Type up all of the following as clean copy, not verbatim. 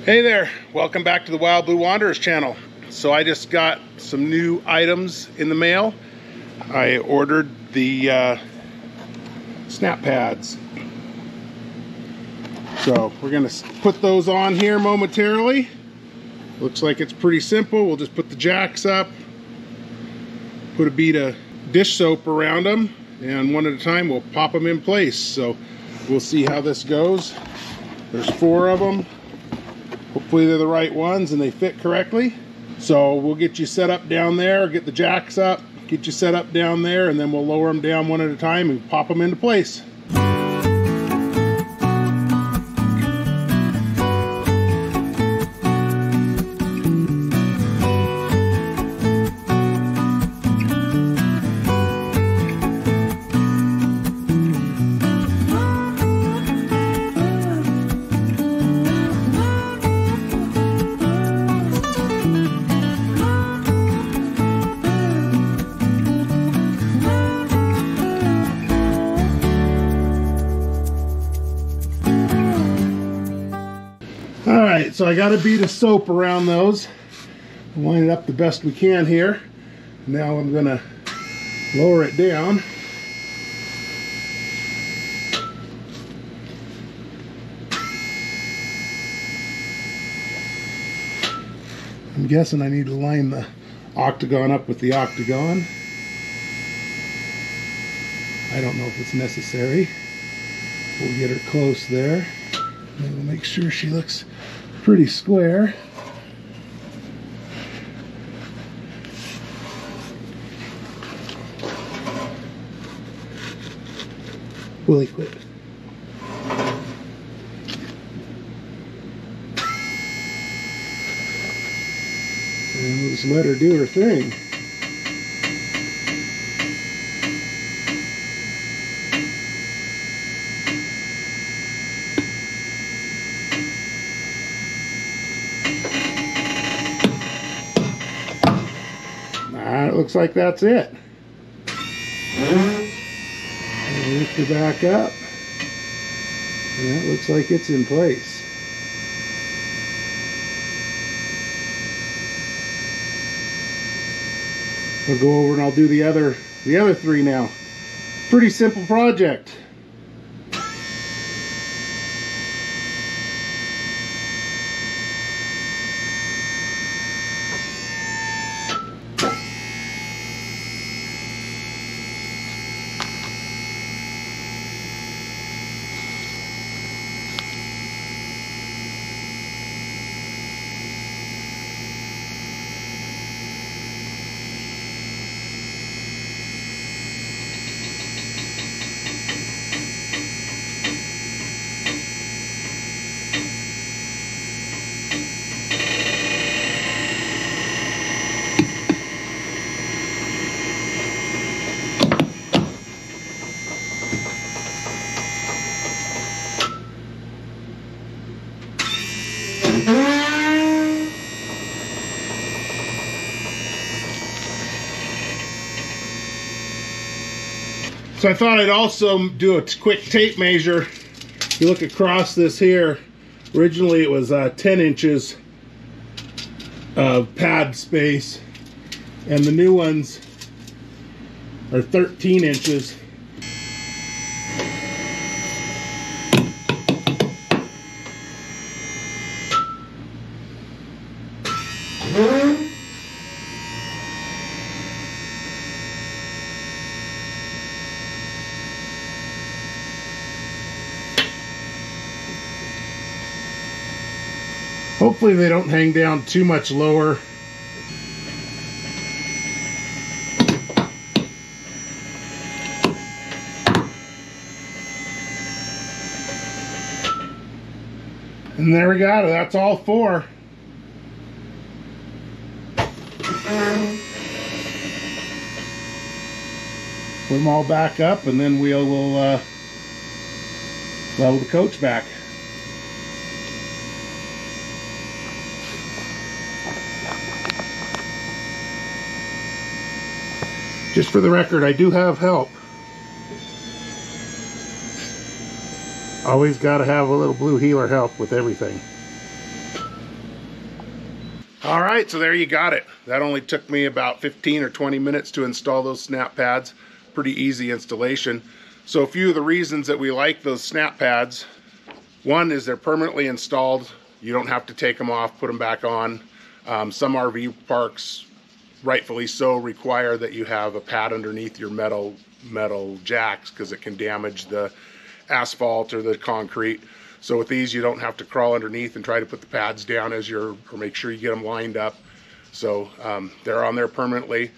Hey there, welcome back to the Wild Blue Wanderers channel. So I just got some new items in the mail. I ordered the snap pads. So we're gonna put those on here momentarily. Looks like it's pretty simple. We'll just put the jacks up, put a bead of dish soap around them, and one at a time we'll pop them in place. So we'll see how this goes. There's 4 of them. Hopefully they're the right ones and they fit correctly. So we'll get you set up down there, get the jacks up, get you set up down there, and then we'll lower them down one at a time and pop them into place. Alright, so I got a bead of soap around those. Line it up the best we can here. Now I'm going to lower it down. I'm guessing I need to line the octagon up with the octagon. I don't know if it's necessary. We'll get her close there. And we'll make sure she looks pretty square. Willie, quit. And we'll just let her do her thing. It looks like that's it. Lift her back up. And that looks like it's in place. I'll go over and I'll do the other 3 now. Pretty simple project. So I thought I'd also do a quick tape measure. If you look across this here, originally it was 10 inches of pad space, and the new ones are 13 inches. Hopefully they don't hang down too much lower. And there we got it. That's all 4. Put them all back up, and then we'll level the coach back. Just for the record, I do have help. Always got to have a little blue healer help with everything. All right, so there you got it. That only took me about 15 or 20 minutes to install those snap pads. Pretty easy installation. So a few of the reasons that we like those snap pads, one is they're permanently installed. You don't have to take them off, put them back on. Some RV parks, rightfully so, require that you have a pad underneath your metal jacks because it can damage the asphalt or the concrete. So with these, you don't have to crawl underneath and try to put the pads down or make sure you get them lined up. So they're on there permanently.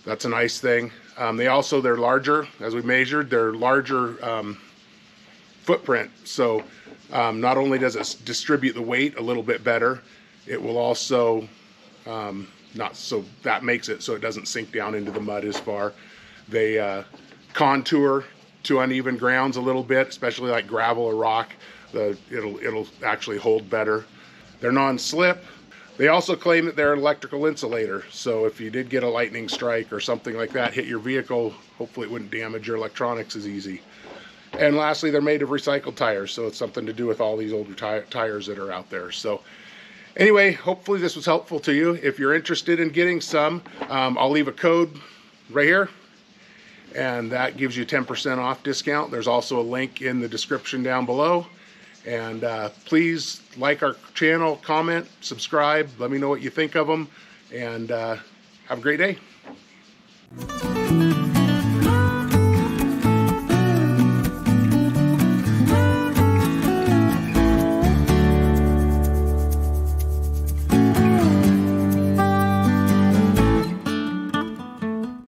That's a nice thing. They're larger, as we measured, they're larger footprint. So not only does it distribute the weight a little bit better, it will also, that makes it so it doesn't sink down into the mud as far. They contour to uneven grounds a little bit, especially like gravel or rock. It'll actually hold better. They're non-slip. They also claim that they're an electrical insulator, so if you did get a lightning strike or something like that hit your vehicle, hopefully it wouldn't damage your electronics as easy. And lastly, they're made of recycled tires, so it's something to do with all these older tires that are out there. So anyway, hopefully this was helpful to you. If you're interested in getting some, I'll leave a code right here, and that gives you 10% off discount. There's also a link in the description down below. And please like our channel, comment, subscribe, let me know what you think of them, and have a great day.